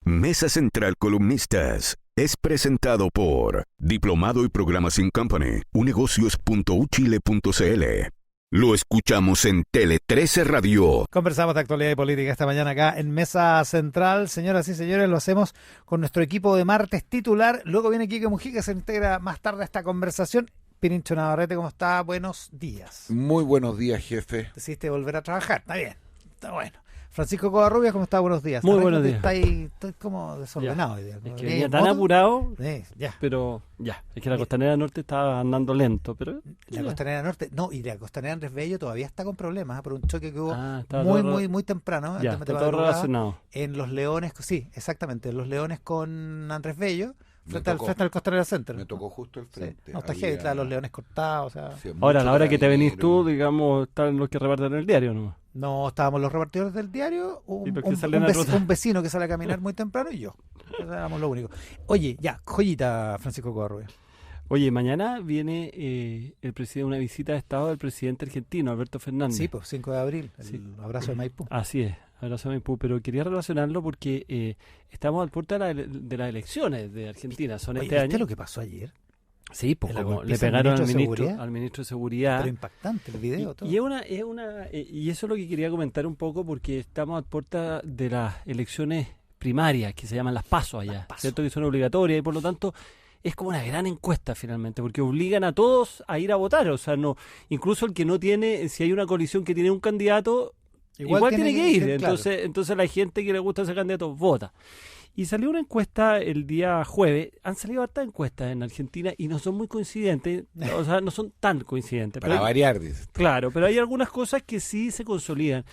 Mesa Central Columnistas es presentado por Diplomado y Programación Company, unegocios.uchile.cl. Lo escuchamos en Tele 13 Radio. Conversamos de actualidad y política esta mañana acá en Mesa Central. Señoras y señores, lo hacemos con nuestro equipo de martes titular. Luego viene Quique Mujica, se integra más tarde a esta conversación. Pirincho Navarrete, ¿cómo está? Buenos días. Muy buenos días, jefe. Decidiste volver a trabajar, está bien, está bueno. Francisco Covarrubias, ¿cómo está? Buenos días. Muy buenos días. Estoy como desordenado hoy día. Es que venía tan apurado, ya. pero ya. Es que la Costanera Norte estaba andando lento, pero... La Costanera Norte, no, y la Costanera Andrés Bello todavía está con problemas por un choque que hubo muy temprano. Ya, está todo relacionado. En Los Leones, sí, exactamente, en Los Leones con Andrés Bello. Frente al Costanera Center. Me tocó justo el frente. Sí. No, está heavy, los leones cortados. O sea. Sí, ahora, a la hora que te venís tú, digamos, están los que reparten el diario, ¿no? No, estábamos los repartidores del diario, un vecino que sale a caminar muy temprano y yo. Éramos lo único. Oye, ya, joyita, Francisco Covarrubias. Oye, mañana viene una visita de Estado del presidente argentino, Alberto Fernández. Sí, pues 5 de abril, el abrazo de Maipú. Así es. Abrazo a Maipú, pero quería relacionarlo porque estamos al puerto de las elecciones de Argentina. Son Oye, este ¿viste año. lo que pasó ayer? Sí, pues como le pegaron al ministro de Seguridad. Pero impactante el video. Todo. Y eso es lo que quería comentar un poco porque estamos al puerta de las elecciones primarias que se llaman las PASO allá, ¿cierto? Que son obligatorias y por lo tanto es como una gran encuesta finalmente, porque obligan a todos a ir a votar. O sea, no, incluso el que no tiene, si hay una coalición que tiene un candidato, igual tiene que ir. Claro. Entonces la gente que le gusta ese candidato vota. Y salió una encuesta el día jueves. Han salido hartas encuestas en Argentina y no son muy coincidentes. O sea, no son tan coincidentes. Para variar, dices. Claro, pero hay algunas cosas que sí se consolidan.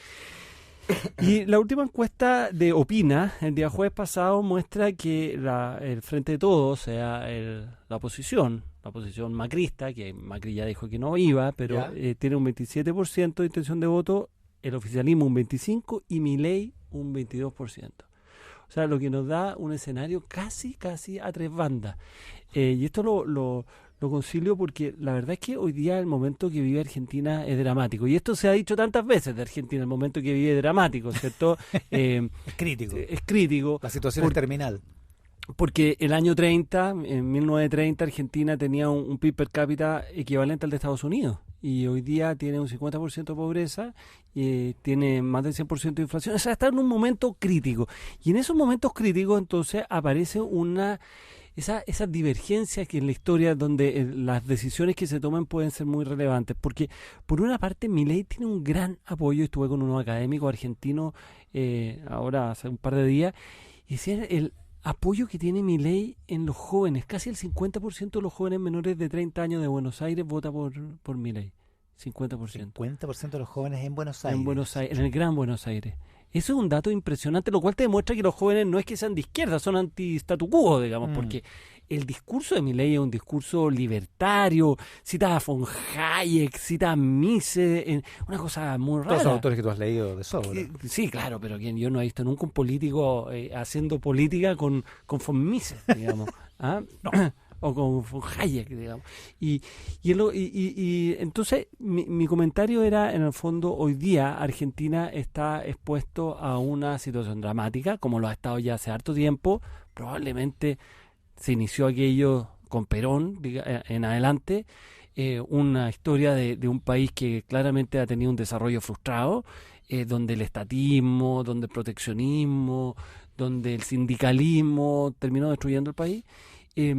Y la última encuesta de Opina, el día jueves pasado, muestra que el Frente de Todos, o sea, la oposición macrista, que Macri ya dijo que no iba, pero tiene un 27% de intención de voto, el oficialismo un 25% y Milei un 22%. O sea, lo que nos da un escenario casi a tres bandas. Y esto lo concilio porque la verdad es que hoy día el momento que vive Argentina es dramático. Y esto se ha dicho tantas veces de Argentina, el momento que vive es dramático, ¿cierto? Es crítico. Es crítico. La situación es terminal. Porque el año 30, en 1930, Argentina tenía un PIB per cápita equivalente al de Estados Unidos. Y hoy día tiene un 50% de pobreza, tiene más del 100% de inflación. O sea, está en un momento crítico. Y en esos momentos críticos, entonces, aparece esas divergencias que en la historia donde las decisiones que se toman pueden ser muy relevantes. Porque, por una parte, Milei tiene un gran apoyo. Estuve con unos académicos argentinos ahora hace un par de días, y decían el apoyo que tiene Milei en los jóvenes. Casi el 50% de los jóvenes menores de 30 años de Buenos Aires vota por Milei. 50%. 50% de los jóvenes en Buenos Aires. En el Gran Buenos Aires. Eso es un dato impresionante, lo cual te demuestra que los jóvenes no es que sean de izquierda, son anti-statu quo, digamos, porque el discurso de Milei es un discurso libertario, cita a von Hayek, cita a Mises, una cosa muy rara. Todos los autores que tú has leído de sobra. Sí, claro, pero yo no he visto nunca un político haciendo política con von Mises, digamos. ¿Ah? No. O con von Hayek, digamos. Y entonces mi comentario era, en el fondo, hoy día Argentina está expuesto a una situación dramática, como lo ha estado ya hace harto tiempo. Probablemente se inició aquello con Perón en adelante, una historia de un país que claramente ha tenido un desarrollo frustrado, donde el estatismo, donde el proteccionismo, donde el sindicalismo terminó destruyendo el país. Y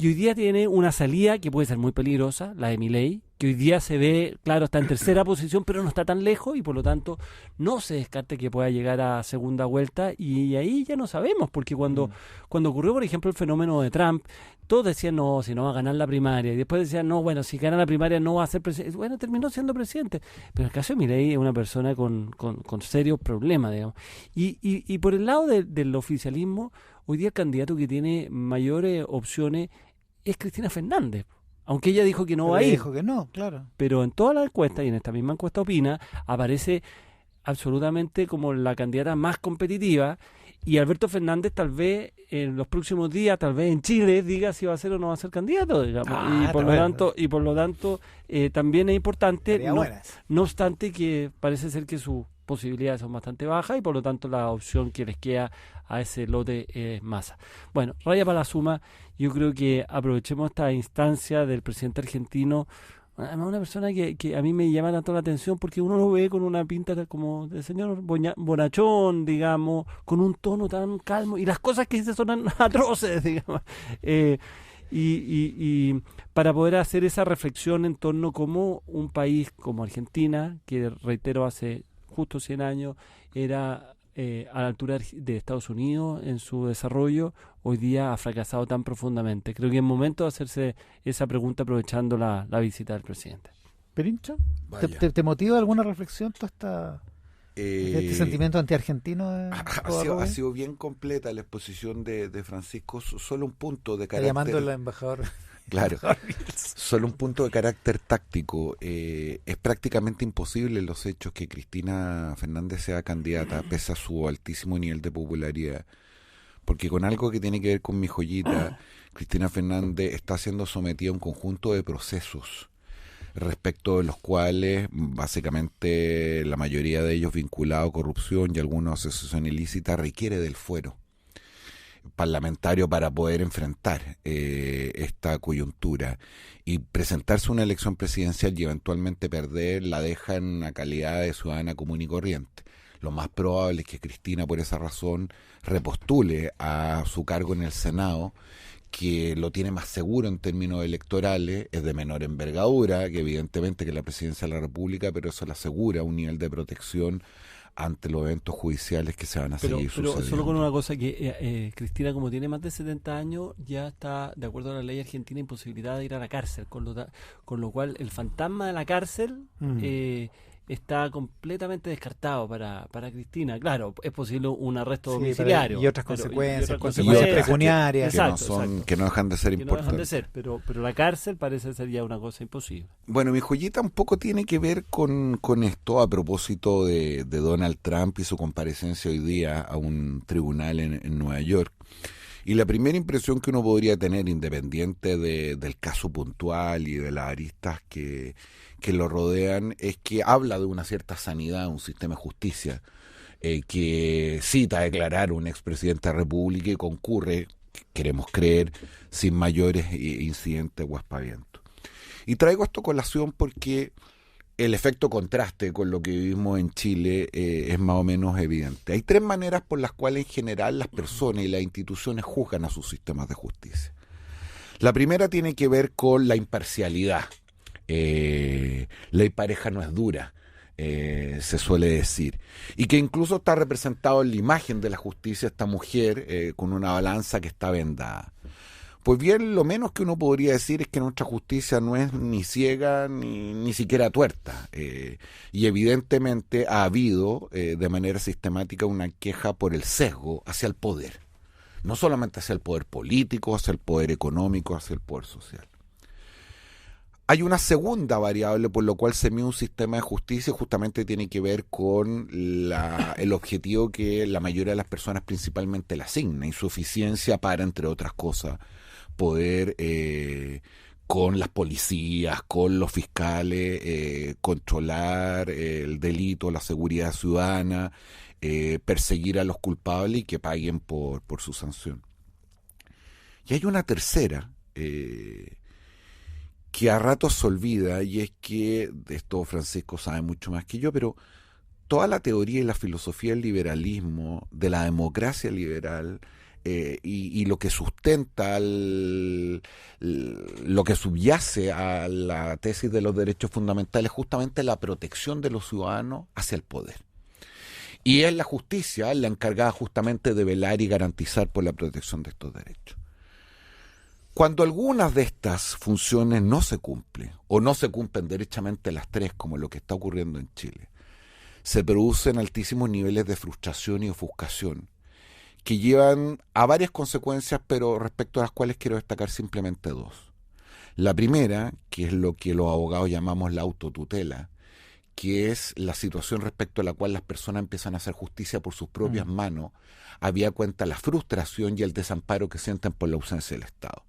hoy día tiene una salida que puede ser muy peligrosa, la de Milei, que hoy día se ve, claro, está en tercera posición, pero no está tan lejos y por lo tanto no se descarte que pueda llegar a segunda vuelta, y ahí ya no sabemos, porque cuando ocurrió, por ejemplo, el fenómeno de Trump, todos decían, no, si no va a ganar la primaria, y después decían, no, bueno, si gana la primaria no va a ser presidente. Bueno, terminó siendo presidente, pero en el caso de Milei es una persona con serios problemas, digamos. Y por el lado del oficialismo, hoy día el candidato que tiene mayores opciones es Cristina Fernández. Aunque ella dijo que no va a ir. Dijo que no, claro. Pero en todas las encuestas, y en esta misma encuesta Opina, aparece absolutamente como la candidata más competitiva. Y Alberto Fernández tal vez en los próximos días, tal vez en Chile, diga si va a ser o no va a ser candidato, digamos. Por lo tanto, también es importante, no obstante que parece ser que su posibilidades son bastante bajas y por lo tanto la opción que les queda a ese lote es Massa. Bueno, raya para la suma, yo creo que aprovechemos esta instancia del presidente argentino, además una persona que a mí me llama tanto la atención porque uno lo ve con una pinta como de señor bonachón, digamos, con un tono tan calmo y las cosas que dice son atroces, digamos. Y para poder hacer esa reflexión en torno como un país como Argentina, que reitero hace justo 100 años era a la altura de Estados Unidos en su desarrollo, hoy día ha fracasado tan profundamente. Creo que es momento de hacerse esa pregunta aprovechando la visita del presidente. ¿Pirincho? Vaya. ¿Te motiva alguna reflexión toda este sentimiento antiargentino? Ha sido bien completa la exposición de Francisco, solo un punto de Está carácter... llamando el embajador. Claro, solo un punto de carácter táctico. Es prácticamente imposible en los hechos que Cristina Fernández sea candidata, pese a su altísimo nivel de popularidad. Porque con algo que tiene que ver con mi joyita, Cristina Fernández está siendo sometida a un conjunto de procesos, respecto de los cuales básicamente la mayoría de ellos vinculados a corrupción y algunos asociación ilícita requiere del fuero parlamentario para poder enfrentar esta coyuntura y presentarse a una elección presidencial y eventualmente perder la deja en una calidad de ciudadana común y corriente. Lo más probable es que Cristina por esa razón repostule a su cargo en el Senado, que lo tiene más seguro en términos electorales, es de menor envergadura que evidentemente que la presidencia de la República, pero eso le asegura un nivel de protección ante los eventos judiciales que se van a seguir sucediendo. Pero solo con una cosa, que Cristina, como tiene más de 70 años, ya está, de acuerdo a la ley argentina, imposibilitada de ir a la cárcel, con lo cual el fantasma de la cárcel está completamente descartado para Cristina. Claro, es posible un arresto domiciliario. Y otras consecuencias pecuniarias. Que no dejan de ser importantes. Pero la cárcel parece ser ya una cosa imposible. Bueno, mi joyita un poco tiene que ver con esto a propósito de Donald Trump y su comparecencia hoy día a un tribunal en Nueva York. Y la primera impresión que uno podría tener, independiente del caso puntual y de las aristas que lo rodean, es que habla de una cierta sanidad, un sistema de justicia, que cita a declarar un expresidente de la República y concurre, queremos creer, sin mayores incidentes o aspavientos. Y traigo esto a colación porque el efecto contraste con lo que vivimos en Chile es más o menos evidente. Hay tres maneras por las cuales en general las personas y las instituciones juzgan a sus sistemas de justicia. La primera tiene que ver con la imparcialidad. Ley pareja no es dura, se suele decir, y que incluso está representado en la imagen de la justicia esta mujer con una balanza que está vendada. Pues bien, lo menos que uno podría decir es que nuestra justicia no es ni ciega ni siquiera tuerta, y evidentemente ha habido de manera sistemática una queja por el sesgo hacia el poder, no solamente hacia el poder político, hacia el poder económico, hacia el poder social. Hay una segunda variable por lo cual se mide un sistema de justicia y justamente tiene que ver con el objetivo que la mayoría de las personas principalmente le asigna, insuficiencia para, entre otras cosas, poder con las policías, con los fiscales, controlar el delito, la seguridad ciudadana, perseguir a los culpables y que paguen por su sanción. Y hay una tercera que a ratos se olvida, y es que, de esto Francisco sabe mucho más que yo, pero toda la teoría y la filosofía del liberalismo, de la democracia liberal, y lo que sustenta, lo que subyace a la tesis de los derechos fundamentales, justamente la protección de los ciudadanos hacia el poder. Y es la justicia la encargada justamente de velar y garantizar por la protección de estos derechos. Cuando algunas de estas funciones no se cumplen, o no se cumplen derechamente las tres, como lo que está ocurriendo en Chile, se producen altísimos niveles de frustración y ofuscación, que llevan a varias consecuencias, pero respecto a las cuales quiero destacar simplemente dos. La primera, que es lo que los abogados llamamos la autotutela, que es la situación respecto a la cual las personas empiezan a hacer justicia por sus propias manos, habida cuenta la frustración y el desamparo que sienten por la ausencia del Estado.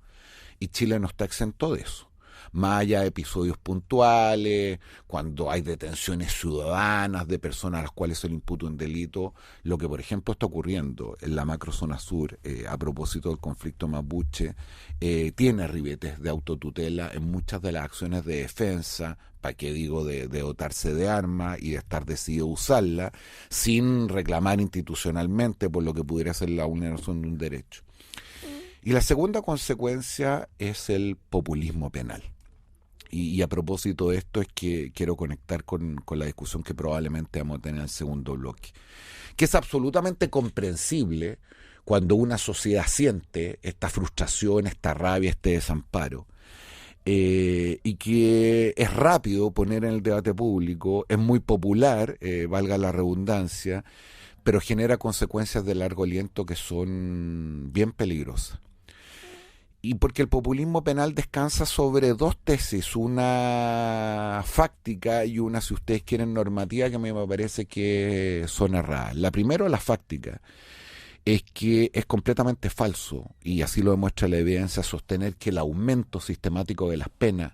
Y Chile no está exento de eso. más allá de episodios puntuales, cuando hay detenciones ciudadanas de personas a las cuales se le imputa un delito, lo que por ejemplo está ocurriendo en la macrozona sur a propósito del conflicto mapuche, tiene ribetes de autotutela en muchas de las acciones de defensa, para qué digo de dotarse de armas y de estar decidido a usarla, sin reclamar institucionalmente por lo que pudiera ser la vulneración de un derecho. Y la segunda consecuencia es el populismo penal. Y a propósito de esto es que quiero conectar con la discusión que probablemente vamos a tener en el segundo bloque, que es absolutamente comprensible cuando una sociedad siente esta frustración, esta rabia, este desamparo, y que es rápido poner en el debate público, es muy popular, valga la redundancia, pero genera consecuencias de largo aliento que son bien peligrosas. Y porque el populismo penal descansa sobre dos tesis, una fáctica y una, si ustedes quieren, normativa, que a mí me parece que son erradas. La primera, la fáctica, es que es completamente falso, y así lo demuestra la evidencia, sostener que el aumento sistemático de las penas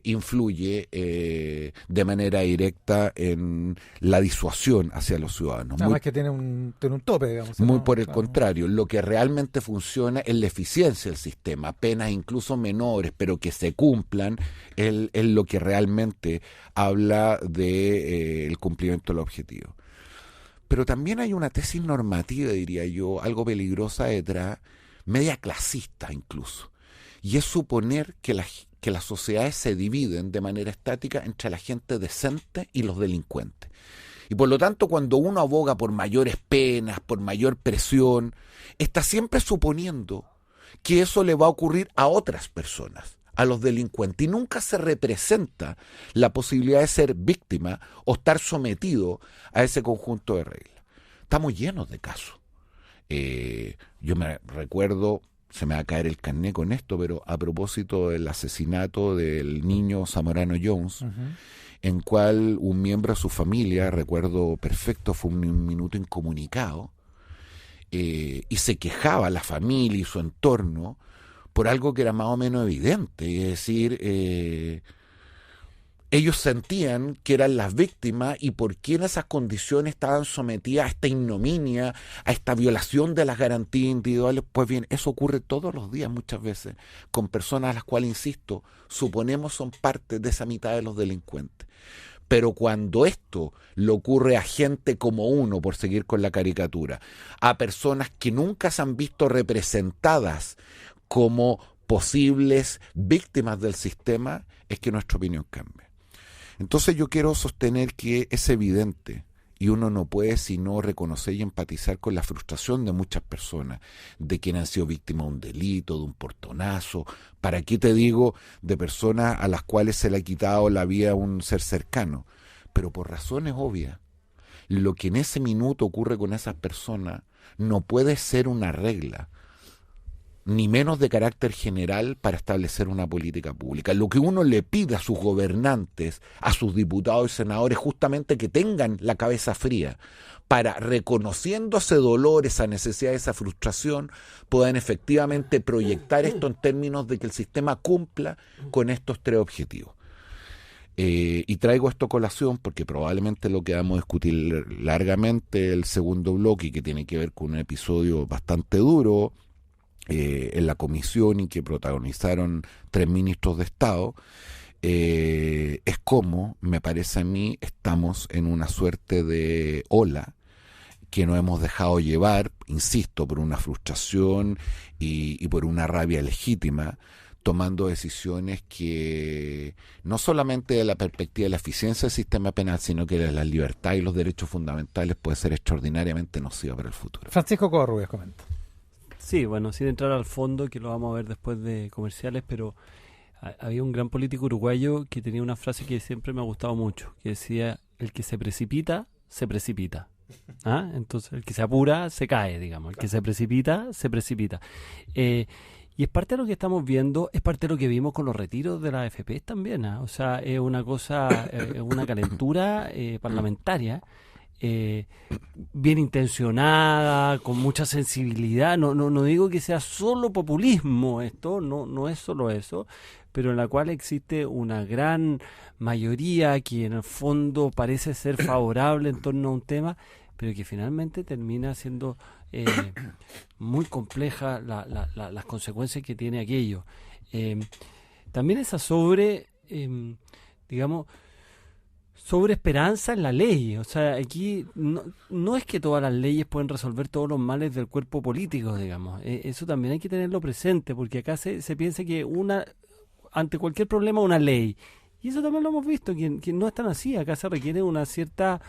influye de manera directa en la disuasión hacia los ciudadanos. Nada más que tiene un tope, digamos. Muy ¿no? por el Claro. contrario, lo que realmente funciona es la eficiencia del sistema, penas incluso menores, pero que se cumplan, es lo que realmente habla de el cumplimiento del objetivo. Pero también hay una tesis normativa, diría yo, algo peligrosa detrás, media clasista incluso, y es suponer que las sociedades se dividen de manera estática entre la gente decente y los delincuentes. Y por lo tanto, cuando uno aboga por mayores penas, por mayor presión, está siempre suponiendo que eso le va a ocurrir a otras personas, a los delincuentes, y nunca se representa la posibilidad de ser víctima o estar sometido a ese conjunto de reglas. Estamos llenos de casos. Yo me recuerdo, se me va a caer el carné con esto, pero a propósito del asesinato del niño Zamorano Jones, en cual un miembro de su familia, recuerdo perfecto, fue un minuto incomunicado, y se quejaba la familia y su entorno por algo que era más o menos evidente, es decir, ellos sentían que eran las víctimas y por qué en esas condiciones estaban sometidas a esta ignominia, a esta violación de las garantías individuales. Pues bien, eso ocurre todos los días muchas veces con personas a las cuales, insisto, suponemos son parte de esa mitad de los delincuentes. Pero cuando esto le ocurre a gente como uno, por seguir con la caricatura, a personas que nunca se han visto representadas como posibles víctimas del sistema, es que nuestra opinión cambia. Entonces yo quiero sostener que es evidente, y uno no puede sino reconocer y empatizar con la frustración de muchas personas, de quienes han sido víctimas de un delito, de un portonazo, para qué te digo, de personas a las cuales se le ha quitado la vida a un ser cercano, pero por razones obvias. Lo que en ese minuto ocurre con esas personas no puede ser una regla, ni menos de carácter general para establecer una política pública. Lo que uno le pide a sus gobernantes, a sus diputados y senadores, justamente que tengan la cabeza fría para, reconociendo ese dolor, esa necesidad, esa frustración, puedan efectivamente proyectar esto en términos de que el sistema cumpla con estos tres objetivos. Y traigo esto a colación porque probablemente lo que vamos a discutir largamente el segundo bloque, y que tiene que ver con un episodio bastante duro en la comisión y que protagonizaron 3 ministros de Estado, es como, me parece a mí, estamos en una suerte de ola que nos hemos dejado llevar, insisto, por una frustración y por una rabia legítima, tomando decisiones que no solamente de la perspectiva de la eficiencia del sistema penal, sino que de la libertad y los derechos fundamentales puede ser extraordinariamente nociva para el futuro. Francisco Covarrubias comenta. Sí, bueno, sin entrar al fondo, que lo vamos a ver después de comerciales, pero había un gran político uruguayo que tenía una frase que siempre me ha gustado mucho, que decía: el que se precipita, se precipita. ¿Ah? Entonces, el que se apura, se cae, digamos. El que se precipita, se precipita. Y es parte de lo que estamos viendo, es parte de lo que vimos con los retiros de la AFP también. ¿Ah? O sea, es una cosa, una calentura parlamentaria bien intencionada, con mucha sensibilidad. No digo que sea solo populismo esto, no es solo eso, pero en la cual existe una gran mayoría que en el fondo parece ser favorable en torno a un tema, pero que finalmente termina siendo muy compleja las consecuencias que tiene aquello. También esa digamos, sobre esperanza en la ley. O sea, aquí no es que todas las leyes pueden resolver todos los males del cuerpo político, digamos. Eso también hay que tenerlo presente, porque acá se piensa que ante cualquier problema una ley. Y eso también lo hemos visto, que no es tan así. Acá se requiere una cierta...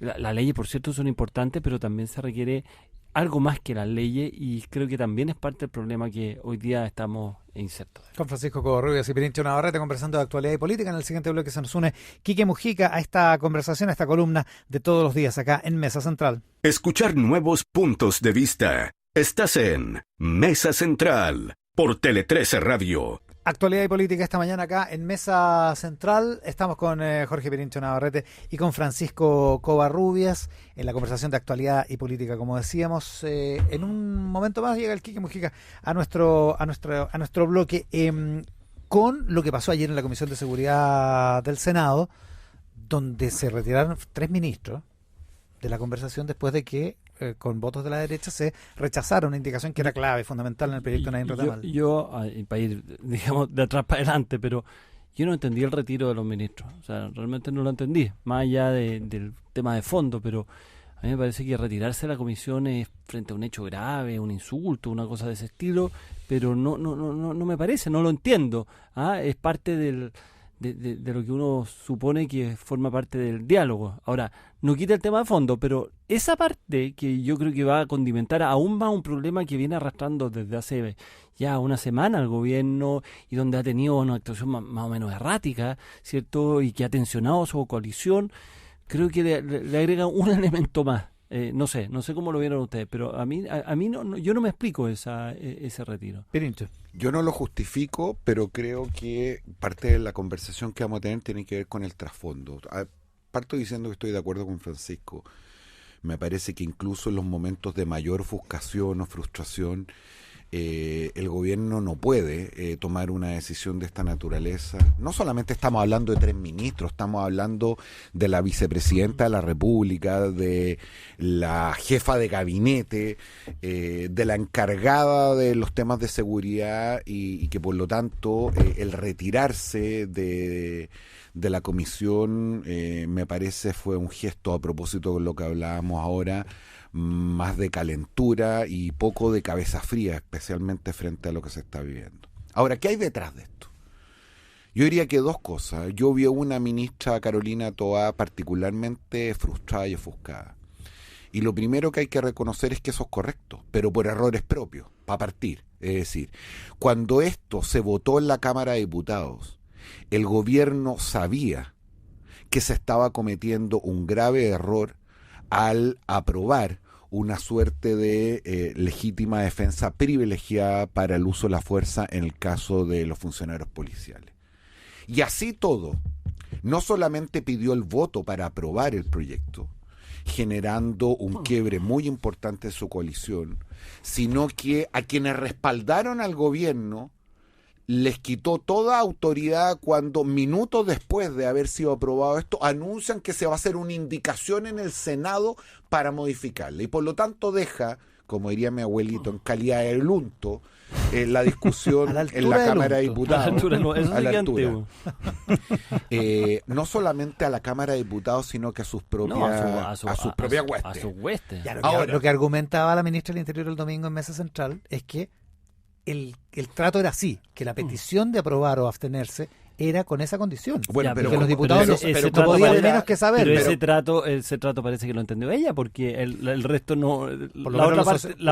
las leyes, por cierto, son importantes, pero también se requiere algo más que las leyes, y creo que también es parte del problema que hoy día estamos insertos. Con Francisco Covarrubias y Pirincho Navarrete conversando de actualidad y política. En el siguiente bloque se nos une Quique Mujica a esta conversación, a esta columna de todos los días acá en Mesa Central. Escuchar nuevos puntos de vista. Estás en Mesa Central por Tele 13 Radio. Actualidad y política esta mañana acá en Mesa Central. Estamos con Jorge Pirincho Navarrete y con Francisco Covarrubias en la conversación de actualidad y política, como decíamos. En un momento más llega el Quique Mujica a nuestro bloque con lo que pasó ayer en la Comisión de Seguridad del Senado, donde se retiraron 3 ministros de la conversación después de que con votos de la derecha se rechazaron una indicación que era clave, fundamental en el proyecto Nadie Retamal. Yo, para ir, digamos, de atrás para adelante, pero yo no entendí el retiro de los ministros. O sea, realmente no lo entendí, más allá del tema de fondo, pero a mí me parece que retirarse de la comisión es frente a un hecho grave, un insulto, una cosa de ese estilo, pero no me parece, no lo entiendo. Es parte de lo que uno supone que forma parte del diálogo. Ahora, no quita el tema de fondo, pero esa parte que yo creo que va a condimentar aún más un problema que viene arrastrando desde hace ya una semana el gobierno, y donde ha tenido una actuación más o menos errática, ¿cierto? Y que ha tensionado su coalición, creo que le agrega un elemento más. No sé cómo lo vieron ustedes, pero a mí no, yo no me explico ese retiro. Pirincho. Yo no lo justifico, pero creo que parte de la conversación que vamos a tener tiene que ver con el trasfondo. Parto diciendo que estoy de acuerdo con Francisco. Me parece que incluso en los momentos de mayor ofuscación o frustración, el gobierno no puede tomar una decisión de esta naturaleza. No solamente estamos hablando de 3 ministros, estamos hablando de la vicepresidenta de la República, de la jefa de gabinete, de la encargada de los temas de seguridad, y que por lo tanto el retirarse de la comisión me parece fue un gesto, a propósito de lo que hablábamos ahora, más de calentura y poco de cabeza fría, especialmente frente a lo que se está viviendo. Ahora, ¿qué hay detrás de esto? Yo diría que 2 cosas. Yo vi a una ministra, Carolina Toá, particularmente frustrada y ofuscada. Y lo primero que hay que reconocer es que eso es correcto, pero por errores propios, para partir. Es decir, cuando esto se votó en la Cámara de Diputados, el gobierno sabía que se estaba cometiendo un grave error al aprobar una suerte de legítima defensa privilegiada para el uso de la fuerza en el caso de los funcionarios policiales. Y así todo, no solamente pidió el voto para aprobar el proyecto, generando un quiebre muy importante en su coalición, sino que a quienes respaldaron al gobierno les quitó toda autoridad cuando minutos después de haber sido aprobado esto anuncian que se va a hacer una indicación en el Senado para modificarla, y por lo tanto deja, como diría mi abuelito, en calidad de unto, la discusión en la Cámara de Diputados. A la altura. No solamente a la Cámara de Diputados, sino que a sus propias huestes. A sus huestes. Ahora, lo que argumentaba la ministra del Interior el domingo en Mesa Central es que el trato era así, que la petición de aprobar o abstenerse era con esa condición. Bueno, pero que los diputados ese no podían de menos que saber. Pero ese trato parece que lo entendió ella, porque el resto no. La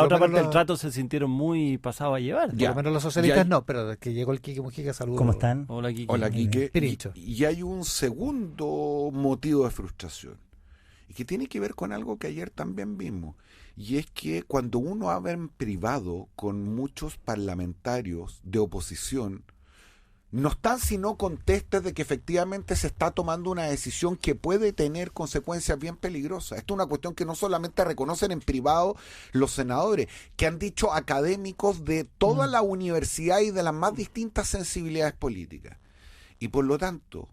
otra parte del trato se sintieron muy pasados a llevar. Por lo menos los socialistas no, pero que llegó el Quique Mujica, saludos. ¿Cómo están? Hola, Quique. Hola, Quique. Pirincho. Y hay un segundo motivo de frustración, y que tiene que ver con algo que ayer también vimos. Y es que cuando uno habla en privado con muchos parlamentarios de oposición, no están sino contestes de que efectivamente se está tomando una decisión que puede tener consecuencias bien peligrosas. Esto es una cuestión que no solamente reconocen en privado los senadores, que han dicho académicos de toda la universidad y de las más distintas sensibilidades políticas. Y por lo tanto,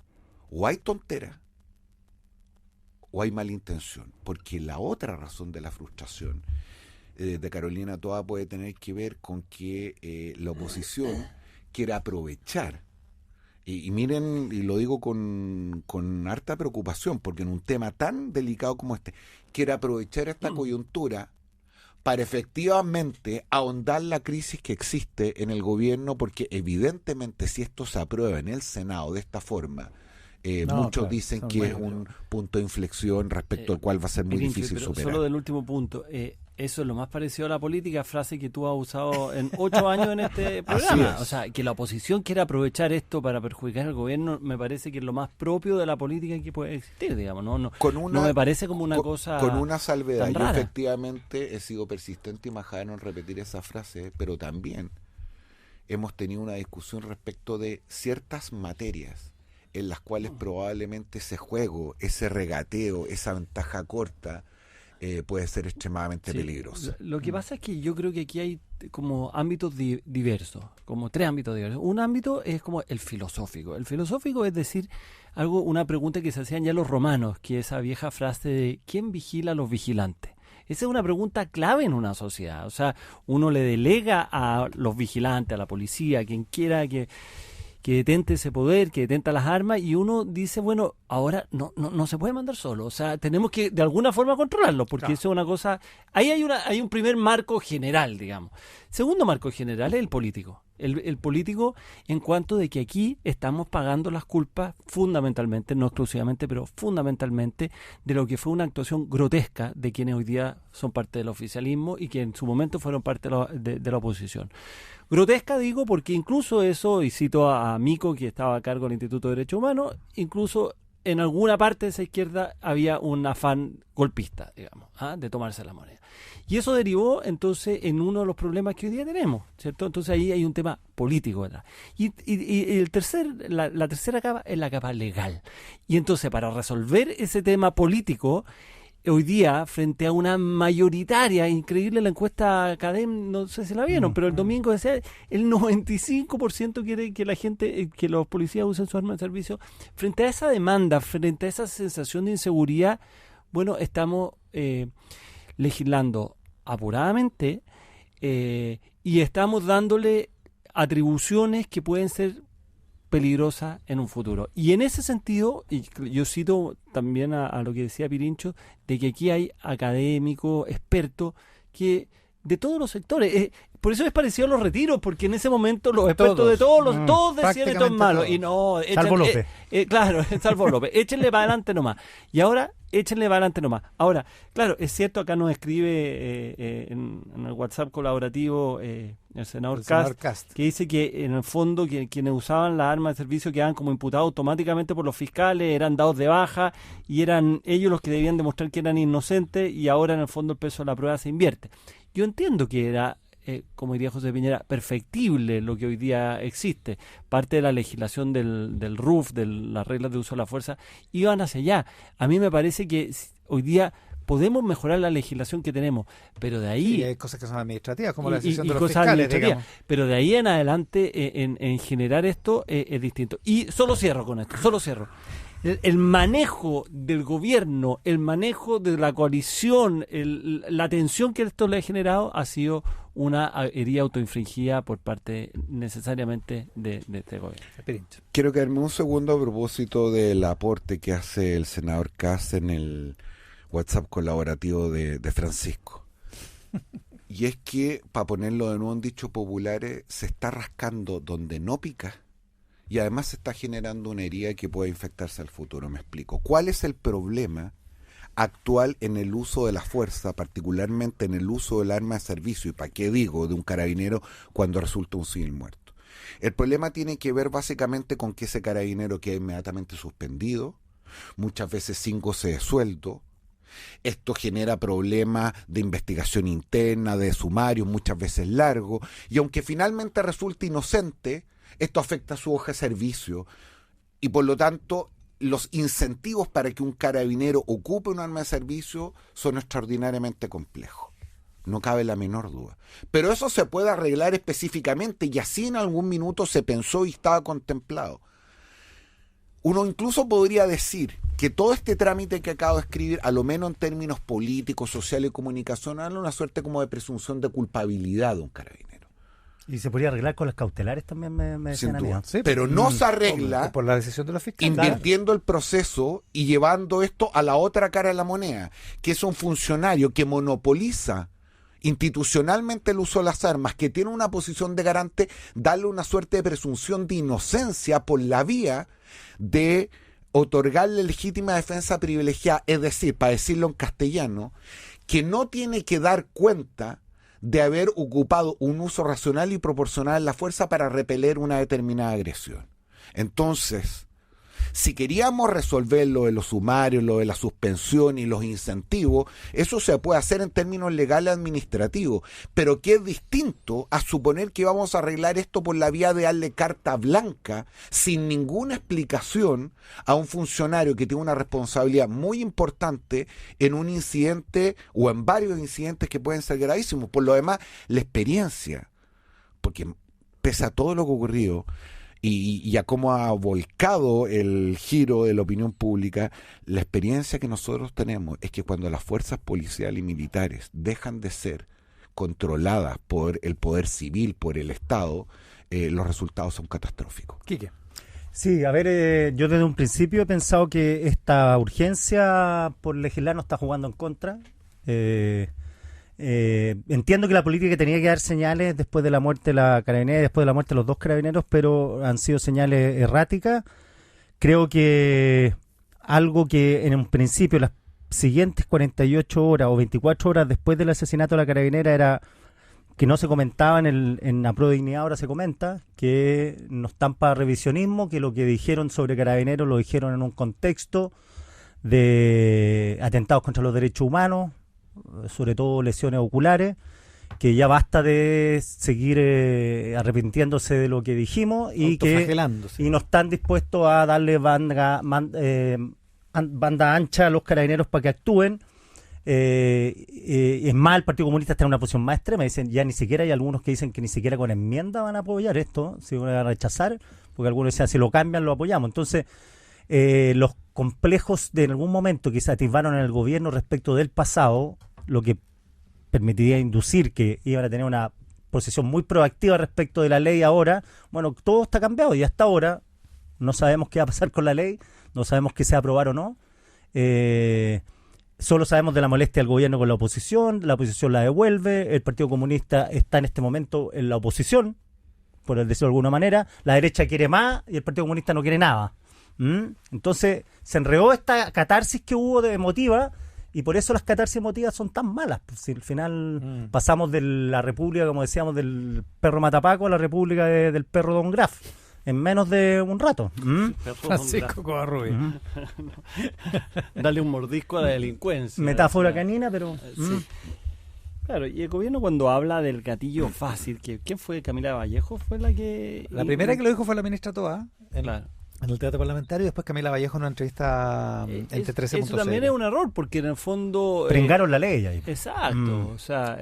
o hay tontera o hay mala intención, porque la otra razón de la frustración de Carolina Toa puede tener que ver con que la oposición quiere aprovechar, y miren, y lo digo con harta preocupación, porque en un tema tan delicado como este, quiere aprovechar esta coyuntura para efectivamente ahondar la crisis que existe en el gobierno, porque evidentemente si esto se aprueba en el Senado de esta forma, muchos dicen que es un punto de inflexión respecto al cual va a ser muy difícil superar. Solo del último punto, eso es lo más parecido a la política, frase que tú has usado en 8 años en este programa. O sea, que la oposición quiera aprovechar esto para perjudicar al gobierno, me parece que es lo más propio de la política que puede existir, digamos. No me parece como una cosa con una salvedad. tan Yo rara. efectivamente he sido persistente y majadero en repetir esa frase, pero también hemos tenido una discusión respecto de ciertas materias en las cuales probablemente ese juego, ese regateo, esa ventaja corta puede ser extremadamente peligroso. Lo que pasa es que yo creo que aquí hay como ámbitos diversos, como 3 ámbitos diversos. Un ámbito es como el filosófico. El filosófico es decir, una pregunta que se hacían ya los romanos, que esa vieja frase de ¿quién vigila a los vigilantes? Esa es una pregunta clave en una sociedad. O sea, uno le delega a los vigilantes, a la policía, a quien quiera que detente ese poder, que detenta las armas, y uno dice, bueno, ahora no se puede mandar solo, o sea, tenemos que de alguna forma controlarlo, porque eso es una cosa, ahí hay un primer marco general, digamos. Segundo marco general es el político. El político en cuanto de que aquí estamos pagando las culpas fundamentalmente, no exclusivamente, pero fundamentalmente de lo que fue una actuación grotesca de quienes hoy día son parte del oficialismo y que en su momento fueron parte de la oposición. Grotesca digo porque incluso eso, y cito a Mico, que estaba a cargo del Instituto de Derechos Humanos, incluso en alguna parte de esa izquierda había un afán golpista, digamos, de tomarse la moneda. Y eso derivó entonces en uno de los problemas que hoy día tenemos, ¿cierto? Entonces ahí hay un tema político, ¿verdad? Y la tercera capa es la capa legal. Y entonces para resolver ese tema político, hoy día, frente a una mayoritaria, increíble la encuesta CADEM, no sé si la vieron, pero el domingo decía, el 95% quiere que la gente, que los policías usen su arma de servicio. Frente a esa demanda, frente a esa sensación de inseguridad, bueno, estamos legislando apuradamente y estamos dándole atribuciones que pueden ser peligrosa en un futuro. Y en ese sentido, y yo cito también a lo que decía Pirincho, de que aquí hay académicos, expertos, que de todos los sectores, por eso es parecido a los retiros, porque en ese momento los expertos de todos decían esto es malo, todos. Y no, Salvo López. Claro, salvo López, échenle para adelante nomás. Y ahora, échenle para adelante nomás. Ahora, claro, es cierto, acá nos escribe en el WhatsApp colaborativo el senador Kast, que dice que en el fondo quienes usaban las armas de servicio quedaban como imputados automáticamente por los fiscales, eran dados de baja y eran ellos los que debían demostrar que eran inocentes, y ahora en el fondo el peso de la prueba se invierte. Yo entiendo que era, como diría José Piñera, perfectible lo que hoy día existe. Parte de la legislación del RUF, de las reglas de uso de la fuerza, iban hacia allá. A mí me parece que hoy día podemos mejorar la legislación que tenemos, pero de ahí... Sí, hay cosas que son administrativas, como la decisión de los cosas fiscales, digamos. Pero de ahí en adelante, en generar esto, es distinto. Y solo cierro con esto, El manejo del gobierno, el manejo de la coalición, la tensión que esto le ha generado ha sido una herida autoinfligida por parte necesariamente de este gobierno. Quiero quedarme un segundo a propósito del aporte que hace el senador Kast en el WhatsApp colaborativo de Francisco. Y es que, para ponerlo de nuevo en dichos populares, se está rascando donde no pica. Y además se está generando una herida que puede infectarse al futuro. Me explico. ¿Cuál es el problema actual en el uso de la fuerza, particularmente en el uso del arma de servicio? ¿Y para qué digo de un carabinero cuando resulta un civil muerto? El problema tiene que ver básicamente con que ese carabinero queda inmediatamente suspendido, muchas veces sin goce de sueldo. Esto genera problemas de investigación interna, de sumarios, muchas veces largos. Y aunque finalmente resulte inocente, esto afecta a su hoja de servicio y por lo tanto los incentivos para que un carabinero ocupe un arma de servicio son extraordinariamente complejos. No cabe la menor duda. Pero eso se puede arreglar específicamente y así en algún minuto se pensó y estaba contemplado. Uno incluso podría decir que todo este trámite que acabo de escribir, a lo menos en términos políticos, sociales y comunicacionales, una suerte como de presunción de culpabilidad de un carabinero. Y se podría arreglar con las cautelares también, me decían a mí. Sí, pero no se arregla por la decisión de los fiscales. invirtiendo el proceso y llevando esto a la otra cara de la moneda, que es un funcionario que monopoliza institucionalmente el uso de las armas, que tiene una posición de garante, darle una suerte de presunción de inocencia por la vía de otorgarle legítima defensa privilegiada, es decir, para decirlo en castellano, que no tiene que dar cuenta de haber ocupado un uso racional y proporcional de la fuerza para repeler una determinada agresión. Entonces, si queríamos resolver lo de los sumarios, lo de la suspensión y los incentivos, eso se puede hacer en términos legales administrativos, pero que es distinto a suponer que vamos a arreglar esto por la vía de darle carta blanca sin ninguna explicación a un funcionario que tiene una responsabilidad muy importante en un incidente o en varios incidentes que pueden ser gravísimos. Por lo demás, la experiencia, porque pese a todo lo que ha ocurrido, y a cómo ha volcado el giro de la opinión pública, la experiencia que nosotros tenemos es que cuando las fuerzas policiales y militares dejan de ser controladas por el poder civil, por el Estado, los resultados son catastróficos. Quique. Sí, a ver, yo desde un principio he pensado que esta urgencia por legislar nos está jugando en contra. Entiendo que la política tenía que dar señales después de la muerte de la carabinera y después de la muerte de los dos carabineros, pero han sido señales erráticas. Creo que algo que en un principio, las siguientes 48 horas o 24 horas después del asesinato de la carabinera, era que no se comentaba en la Pro Dignidad, ahora se comenta, que no están para revisionismo, que lo que dijeron sobre carabineros lo dijeron en un contexto de atentados contra los derechos humanos, sobre todo lesiones oculares, que ya basta de seguir arrepintiéndose de lo que dijimos y que y no están dispuestos a darle banda ancha a los carabineros para que actúen. Es más, el Partido Comunista está en una posición más extrema, dicen ya ni siquiera, hay algunos que dicen que ni siquiera con enmienda van a apoyar esto, si van a rechazar, porque algunos decían si lo cambian lo apoyamos. Entonces los complejos de en algún momento que se atisbaron en el gobierno respecto del pasado, lo que permitiría inducir que iban a tener una posición muy proactiva respecto de la ley ahora, bueno, todo está cambiado y hasta ahora no sabemos qué va a pasar con la ley, no sabemos qué se va a aprobar o no, solo sabemos de la molestia del gobierno con la oposición la devuelve, el Partido Comunista está en este momento en la oposición, por decirlo de alguna manera, la derecha quiere más y el Partido Comunista no quiere nada. Entonces se enredó esta catarsis que hubo de emotiva y por eso las catarsis emotivas son tan malas, pues, si al final pasamos de la república, como decíamos, del perro Matapaco a la república del perro Don Graf en menos de un rato. Francisco Covarrubias. Darle un mordisco a la delincuencia. Metáfora canina, pero sí. Claro, y el gobierno cuando habla del gatillo fácil, ¿quién fue? ¿Camila Vallejo fue la que...? La primera que lo dijo fue la ministra Toa, claro, en el Teatro Parlamentario, y después Camila Vallejo en una entrevista en T13.cl. Eso también es un error, porque en el fondo... pringaron la ley ahí. Exacto, o sea...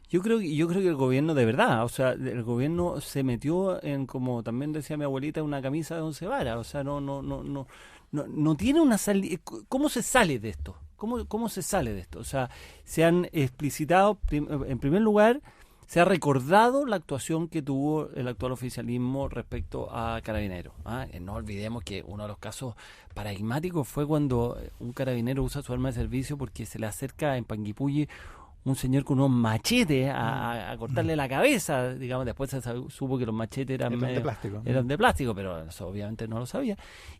Yo creo que el gobierno de verdad, o sea, el gobierno se metió en, como también decía mi abuelita, una camisa de 11 varas, o sea, no tiene una salida. ¿Cómo se sale de esto? ¿Cómo se sale de esto? O sea, se han explicitado, en primer lugar, se ha recordado la actuación que tuvo el actual oficialismo respecto a Carabineros. No olvidemos que uno de los casos paradigmáticos fue cuando un carabinero usa su arma de servicio porque se le acerca en Panguipulli un señor con unos machetes a cortarle la cabeza, digamos. Después se supo que los machetes eran de plástico, pero eso obviamente no lo sabía.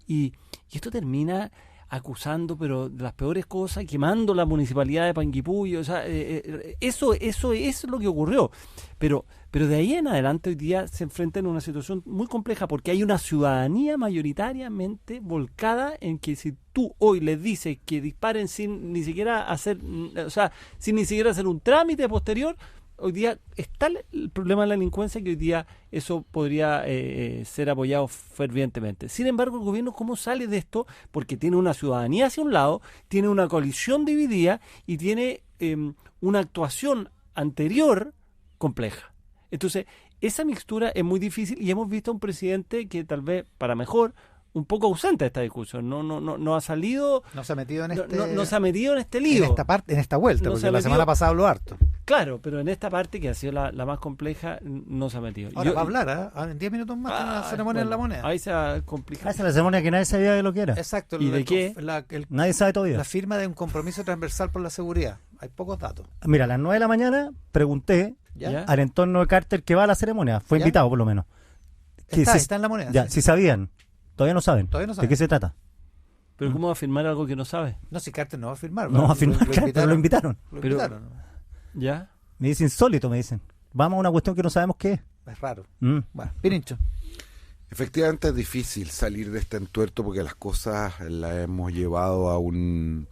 Y esto termina acusando, pero de las peores cosas, quemando la municipalidad de Panguipulli. O sea, eso es lo que ocurrió. Pero de ahí en adelante hoy día se enfrentan a una situación muy compleja, porque hay una ciudadanía mayoritariamente volcada en que si tú hoy les dices que disparen sin ni siquiera hacer un trámite posterior, hoy día está el problema de la delincuencia que hoy día eso podría ser apoyado fervientemente. Sin embargo, el gobierno, ¿cómo sale de esto? Porque tiene una ciudadanía hacia un lado, tiene una coalición dividida y tiene una actuación anterior compleja. Entonces, esa mixtura es muy difícil y hemos visto a un presidente que tal vez, para mejor, un poco ausente de esta discusión. No ha salido... No se ha metido en este... No se ha metido en este lío. En esta vuelta, No porque se ha la metido- semana pasada habló harto. Claro, pero en esta parte, que ha sido la más compleja, no se ha metido. Ahora va a hablar, ¿eh? En 10 minutos más tiene una ceremonia en la moneda. Ahí se va a complicar. Esa es la ceremonia que nadie sabía de lo que era. Exacto. ¿Y de qué? Nadie sabe todavía. La firma de un compromiso transversal por la seguridad. Hay pocos datos. Mira, a las 9 de la mañana pregunté ¿Ya? al entorno de Carter que va a la ceremonia. Fue ¿Ya? invitado, por lo menos. Que Está en la moneda. Ya, sí. si sabían. Todavía no saben. Todavía no ¿De saben. qué se trata? Pero ¿cómo va a firmar algo que no sabe? No, si Carter no va a firmar. No va a firmar, claro, pero lo invitaron. Lo Pero- invitaron. ¿Ya? Me dice insólito, me dicen. Vamos a una cuestión que no sabemos qué es. Es raro. Mm. Bueno, Pirincho. Efectivamente es difícil salir de este entuerto porque las cosas las hemos llevado a un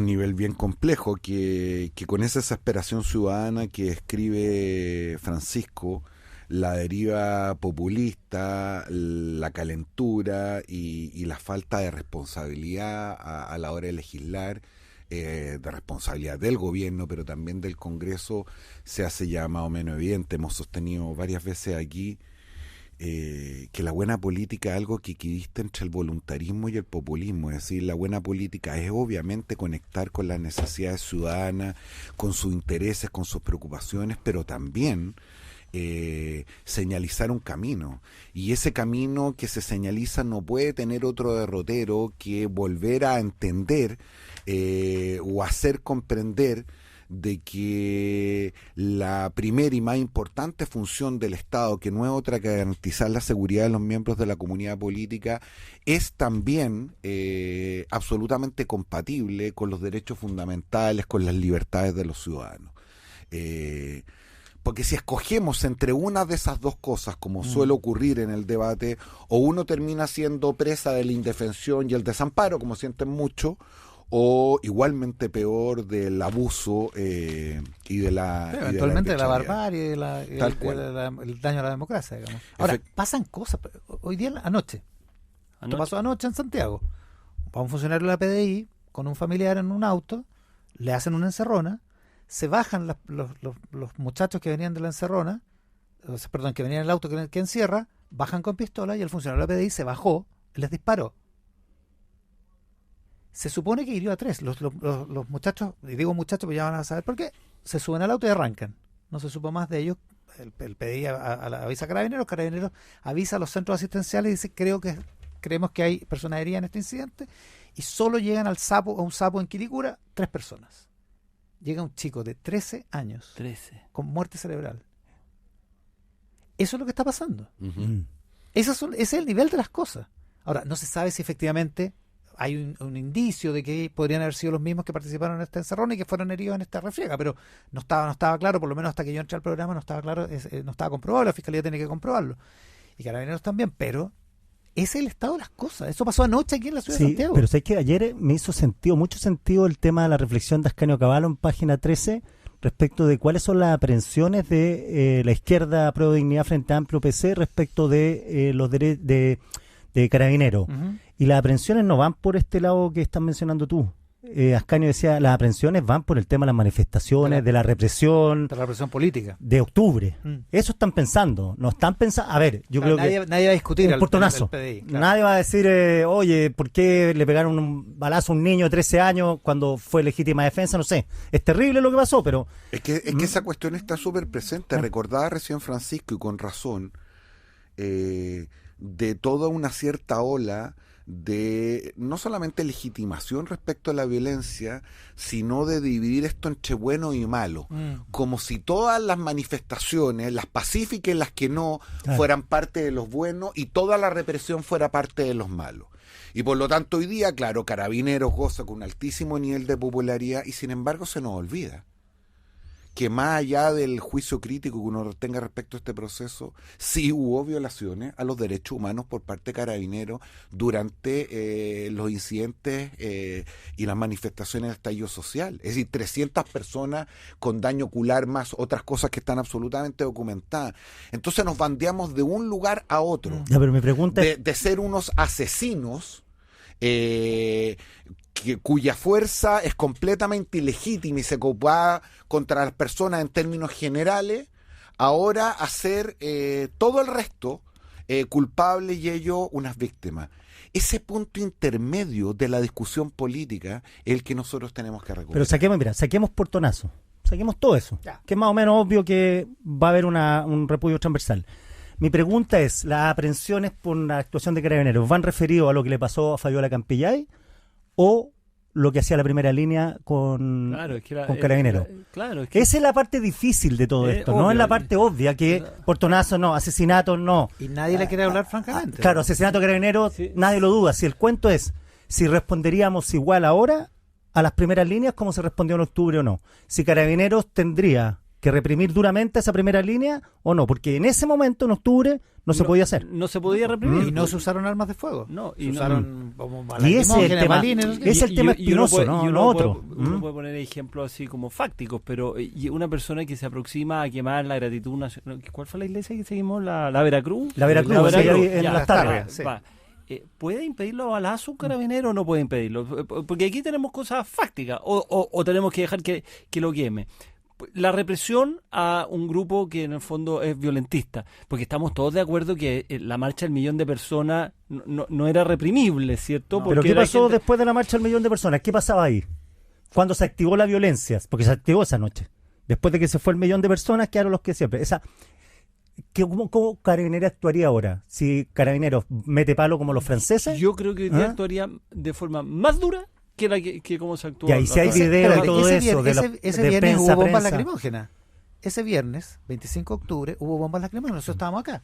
nivel bien complejo que con esa exasperación ciudadana que escribe Francisco, la deriva populista, la calentura y la falta de responsabilidad a la hora de legislar, de responsabilidad del gobierno, pero también del Congreso, se hace ya más o menos evidente. Hemos sostenido varias veces aquí que la buena política es algo que equidista entre el voluntarismo y el populismo. Es decir, la buena política es obviamente conectar con las necesidades ciudadanas, con sus intereses, con sus preocupaciones, pero también señalizar un camino, y ese camino que se señaliza no puede tener otro derrotero que volver a entender o hacer comprender de que la primera y más importante función del Estado, que no es otra que garantizar la seguridad de los miembros de la comunidad política, es también absolutamente compatible con los derechos fundamentales, con las libertades de los ciudadanos. Porque si escogemos entre una de esas dos cosas, como suele ocurrir en el debate, o uno termina siendo presa de la indefensión y el desamparo, como sienten mucho, o igualmente peor del abuso y de la... Sí, eventualmente de la arbitrariedad. barbarie y Tal cual. el daño a la democracia, digamos. Ahora, pasan cosas. Hoy día, anoche. Esto pasó anoche en Santiago. Va un funcionario de la PDI con un familiar en un auto, le hacen una encerrona, se bajan los muchachos que venían de la encerrona, que venían en el auto que encierra, bajan con pistola y el funcionario de la PDI se bajó, les disparó. Se supone que hirió a 3. Los muchachos, y digo muchachos porque ya van a saber por qué, se suben al auto y arrancan. No se supo más de ellos. El PDI avisa a Carabineros avisa a los centros asistenciales y dice, creemos que hay personas heridas en este incidente, y solo llegan a un sapo en Quilicura 3 personas. Llega un chico de 13 años 13. con muerte cerebral. Eso es lo que está pasando. Ujú. Ese es el nivel de las cosas. Ahora, no se sabe si efectivamente hay un indicio de que podrían haber sido los mismos que participaron en esta encerrona y que fueron heridos en esta refriega, pero no estaba claro, por lo menos hasta que yo entré al programa no estaba claro, no estaba comprobado, la Fiscalía tiene que comprobarlo. Y Carabineros también, pero ese es el estado de las cosas. Eso pasó anoche aquí en la ciudad de Sí, Santiago. pero sé que ayer me hizo mucho sentido el tema de la reflexión de Ascanio Cavallo en página 13 respecto de cuáles son las aprehensiones de la izquierda Pro Dignidad Frente Amplio PC respecto de los derechos de Carabineros. Ujú. Y las aprehensiones no van por este lado que estás mencionando tú. Ascanio decía, las aprehensiones van por el tema de las manifestaciones, de la represión De la represión política. de octubre. Mm. Eso están pensando. No están pensando... A ver, yo creo que... Nadie va a discutir Un portonazo. el PDI, claro. Nadie va a decir, oye, ¿por qué le pegaron un balazo a un niño de 13 años cuando fue legítima defensa? No sé. Es terrible lo que pasó, pero... Es que esa cuestión está súper presente. Recordaba recién Francisco, y con razón, de toda una cierta ola de no solamente legitimación respecto a la violencia, sino de dividir esto entre bueno y malo. Como si todas las manifestaciones, las pacíficas y las que no, Claro. fueran parte de los buenos y toda la represión fuera parte de los malos. Y por lo tanto hoy día, claro, Carabineros goza con un altísimo nivel de popularidad y sin embargo se nos olvida que más allá del juicio crítico que uno tenga respecto a este proceso, sí hubo violaciones a los derechos humanos por parte de Carabineros durante los incidentes y las manifestaciones de estallido social. Es decir, 300 personas con daño ocular más otras cosas que están absolutamente documentadas. Entonces nos bandeamos de un lugar a otro. Ya, pero mi pregunta es... De ser unos asesinos cuya fuerza es completamente ilegítima y se ocupaba contra las personas en términos generales, ahora hacer todo el resto culpables y ellos unas víctimas. Ese punto intermedio de la discusión política es el que nosotros tenemos que recuperar. Pero saquemos portonazo, saquemos todo eso, Ya. que es más o menos obvio que va a haber un repudio transversal. Mi pregunta es, ¿las aprehensiones por la actuación de Carabineros van referidos a lo que le pasó a Fabiola Campillay o lo que hacía la primera línea con Carabineros? Claro, es que Esa es la parte difícil de todo esto, no obvio. es la parte obvia, que portonazo no, asesinato no. Y nadie le quiere hablar francamente. Claro, asesinato de Carabineros, Sí. nadie lo duda. Si el cuento es si responderíamos igual ahora a las primeras líneas como se respondió en octubre o no. Si Carabineros tendría que reprimir duramente esa primera línea o no, porque en ese momento, en octubre, no se podía hacer. No se podía reprimir. Y no se usaron armas de fuego. No, se y no- usaron bombas Y ese es el lacrimógenas, tema. balines, no sé qué. Es el tema espinoso, y uno no otro. Uno puede poner ejemplos así como fácticos, pero y una persona que se aproxima a quemar la gratitud nacional. ¿Cuál fue la iglesia que seguimos? ¿La Veracruz? La Veracruz, La sí, ahí en ya, Las Tarrias, sí. va. ¿Puede impedirlo a balazo un carabinero o no puede impedirlo? Porque aquí tenemos cosas fácticas, o tenemos que dejar que lo queme. La represión a un grupo que en el fondo es violentista, porque estamos todos de acuerdo que la marcha del millón de personas no era reprimible, ¿cierto? Pero Porque ¿qué era pasó gente- después de la marcha del millón de personas? ¿Qué pasaba ahí? Cuando se activó la violencia, porque se activó esa noche. Después de que se fue el millón de personas, quedaron los que siempre. ¿Cómo Carabineros actuaría ahora? Si Carabineros mete palo como los franceses. Yo creo que hoy día ¿Ah? actuaría de forma más dura que la que como se actuó. Ya, y si hay la otra vez. video y Espérate, todo ese eso de ese de viernes prensa, hubo bombas prensa. lacrimógenas. Ese viernes, 25 de octubre, hubo bombas lacrimógenas. Nosotros estábamos acá.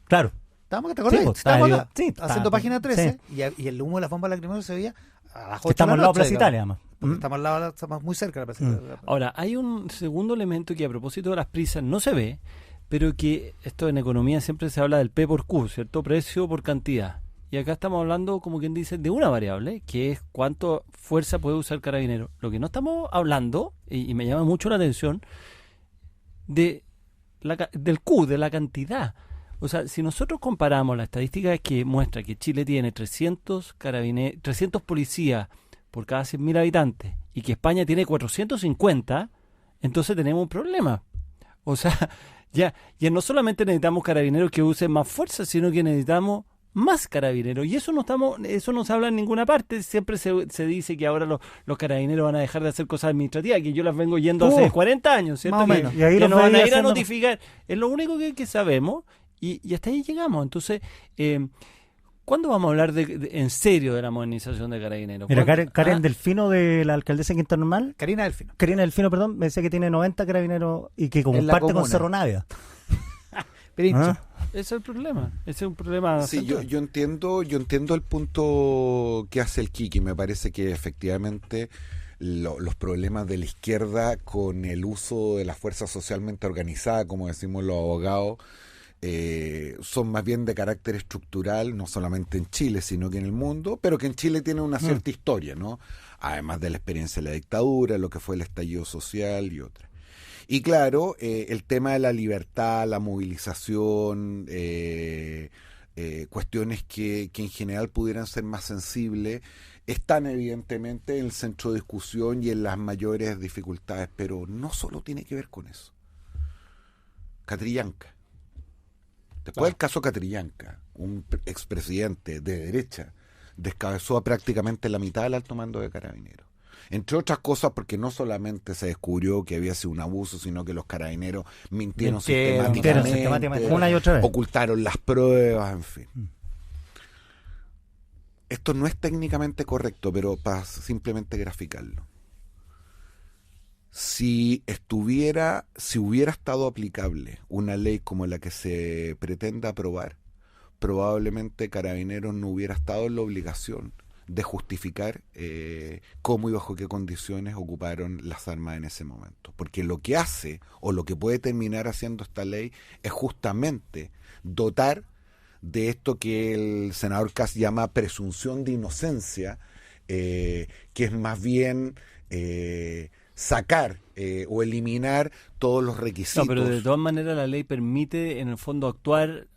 Claro. Estábamos acá, ¿te acordás? Sí, pues, estábamos estaba acá, yo- sí, haciendo estaba- página 13. sí. Y el humo de las bombas lacrimógenas se veía a las 8 Estamos de al la lado de noche, Plaza Italia, digamos. además. Porque estamos al lado, estamos muy cerca de la Plaza Italia. Ahora, hay un segundo elemento que a propósito de las prisas no se ve, pero que esto en economía siempre se habla del P por Q, ¿cierto? Precio por cantidad. Y acá estamos hablando, como quien dice, de una variable, que es cuánto fuerza puede usar Carabinero. Lo que no estamos hablando, y me llama mucho la atención, del Q, de la cantidad. O sea, si nosotros comparamos la estadística que muestra que Chile tiene 300 policías por cada 100.000 habitantes y que España tiene 450, entonces tenemos un problema. O sea, ya no solamente necesitamos carabineros que usen más fuerza, sino que necesitamos más carabineros. Y eso no se habla en ninguna parte. Siempre se dice que ahora los carabineros van a dejar de hacer cosas administrativas, que yo las vengo yendo hace 40 años, ¿cierto? más o menos. Y ahí Que los nos van a veía ir a haciendo- notificar. Es lo único que sabemos y hasta ahí llegamos. Entonces, ¿cuándo vamos a hablar en serio de la modernización de carabineros? Mira, ¿Cuándo? Karen Delfino, de la alcaldesa de Quinta Normal, Karina Delfino. Karina Delfino, perdón, me decía que tiene 90 carabineros y que En la comparte con comuna. Cerro Navia. Pirincho. ¿Ah? Ese es el problema. Ese es un problema. Sí, central. yo entiendo el punto que hace el Kiki. Me parece que efectivamente los problemas de la izquierda con el uso de la fuerza socialmente organizada, como decimos los abogados, son más bien de carácter estructural, no solamente en Chile, sino que en el mundo, pero que en Chile tiene una cierta historia, ¿no? Además de la experiencia de la dictadura, lo que fue el estallido social y otras. Y claro, el tema de la libertad, la movilización, cuestiones que en general pudieran ser más sensibles, están evidentemente en el centro de discusión y en las mayores dificultades, pero no solo tiene que ver con eso. Catrillanca. Después del caso Catrillanca, un expresidente de derecha descabezó a prácticamente la mitad del alto mando de Carabineros. Entre otras cosas porque no solamente se descubrió que había sido un abuso, sino que los carabineros mintieron sistemáticamente, una y otra vez. ocultaron las pruebas, en fin. Esto no es técnicamente correcto, pero para simplemente graficarlo. Si hubiera estado aplicable una ley como la que se pretende aprobar, probablemente Carabineros no hubiera estado en la obligación de justificar cómo y bajo qué condiciones ocuparon las armas en ese momento. Porque lo que hace o lo que puede terminar haciendo esta ley es justamente dotar de esto que el senador Kast llama presunción de inocencia, que es más bien sacar o eliminar todos los requisitos. No, pero de todas maneras la ley permite en el fondo actuar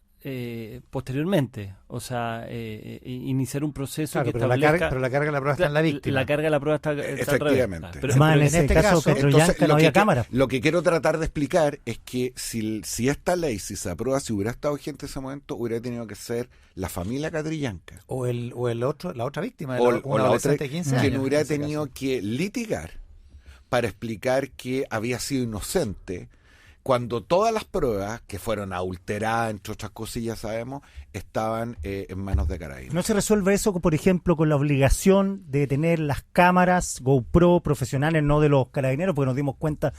posteriormente, o sea, iniciar un proceso Claro, que pero establezca... la carga de la prueba está en la víctima. La carga de la prueba está al revés. Efectivamente. Pero Además, en en ese este caso, caso, Petroyanca no había cámara. Lo que quiero tratar de explicar es que si esta ley, si se aprueba, si hubiera estado vigente en ese momento, hubiera tenido que ser la familia Catrillanca. O el otro, la otra víctima, O un la otra, adolescente de 15 años. que no hubiera en ese tenido caso. que litigar para explicar que había sido inocente cuando todas las pruebas, que fueron adulteradas, entre otras cosas, ya sabemos, estaban en manos de Carabineros. ¿No se resuelve eso, por ejemplo, con la obligación de tener las cámaras GoPro profesionales, no de los carabineros? Porque nos dimos cuenta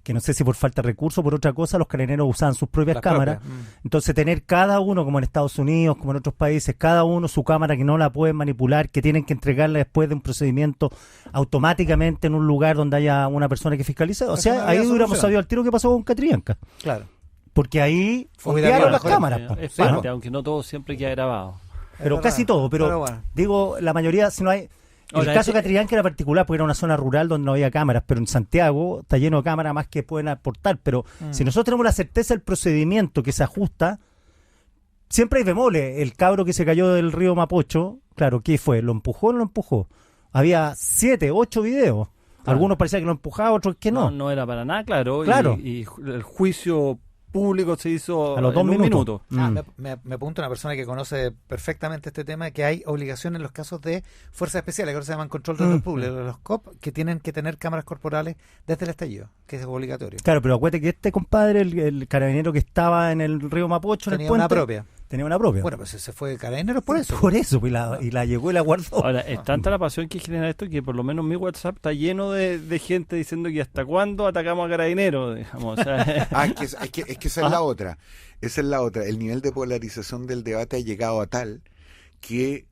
que no sé si por falta de recursos o por otra cosa, los carabineros usaban sus propias Las cámaras. propias. Entonces, tener cada uno, como en Estados Unidos, como en otros países, cada uno su cámara que no la pueden manipular, que tienen que entregarla después de un procedimiento automáticamente en un lugar donde haya una persona que fiscalice. O Esa sea, no ahí había hubiéramos solución. sabido al tiro qué pasó con Catrillanca. Claro. Porque ahí Hubiera obviaron habido las mejor. cámaras. po. Es Sí, parte, po. aunque no todo siempre queda grabado. Pero Es casi verdad. todo. Pero bueno. digo, la mayoría, si no hay... Ahora, el caso de este- Catrillanca era particular porque era una zona rural donde no había cámaras, pero en Santiago está lleno de cámaras más que pueden aportar. Pero si nosotros tenemos la certeza del procedimiento que se ajusta, siempre hay bemoles. El cabro que se cayó del río Mapocho, claro, ¿qué fue? ¿Lo empujó o no lo empujó? Había 7, 8 videos. Claro. Algunos parecía que lo empujaba, otros que no. No era para nada claro. Claro. Y el juicio público se hizo A los 2 en un minutos. minuto. Me apunta una persona que conoce perfectamente este tema, que hay obligación en los casos de fuerzas especiales, que ahora se llaman control de orden público, los COP, que tienen que tener cámaras corporales desde el estallido, que es obligatorio. Claro, pero acuérdate que este compadre, el carabinero que estaba en el río Mapocho, en el Tenía puente, una propia. tenía una propia. Bueno, pues se fue de carabineros por eso. Por eso, pues, y la llegó y la guardó. Ahora, es tanta la pasión que genera esto que por lo menos mi WhatsApp está lleno de gente diciendo que hasta cuándo atacamos a carabineros, digamos. O sea, Es que esa es la otra. Esa es la otra. El nivel de polarización del debate ha llegado a tal que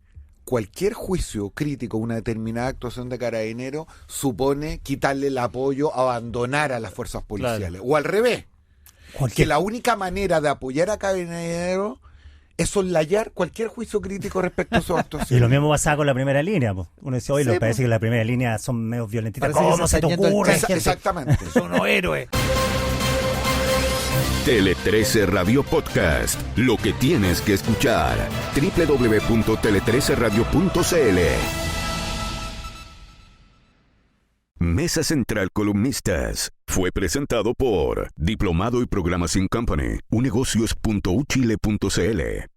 cualquier juicio crítico, una determinada actuación de carabinero, supone quitarle el apoyo, abandonar a las fuerzas policiales. O al revés, que la única manera de apoyar a carabineros es soslayar cualquier juicio crítico respecto a su actuación. Y lo mismo pasaba con la primera línea. Po. Uno decía, oye, Sí, me po. parece que la primera línea son medio violentitas. Parece que ¿Cómo se se te están yendo al ocurre? tren, gente? Exactamente. Son unos héroes. Tele 13 Radio Podcast. Lo que tienes que escuchar. www.tele13radio.cl. Mesa Central Columnistas fue presentado por Diplomado y Programación Company, unegocios.uchile.cl.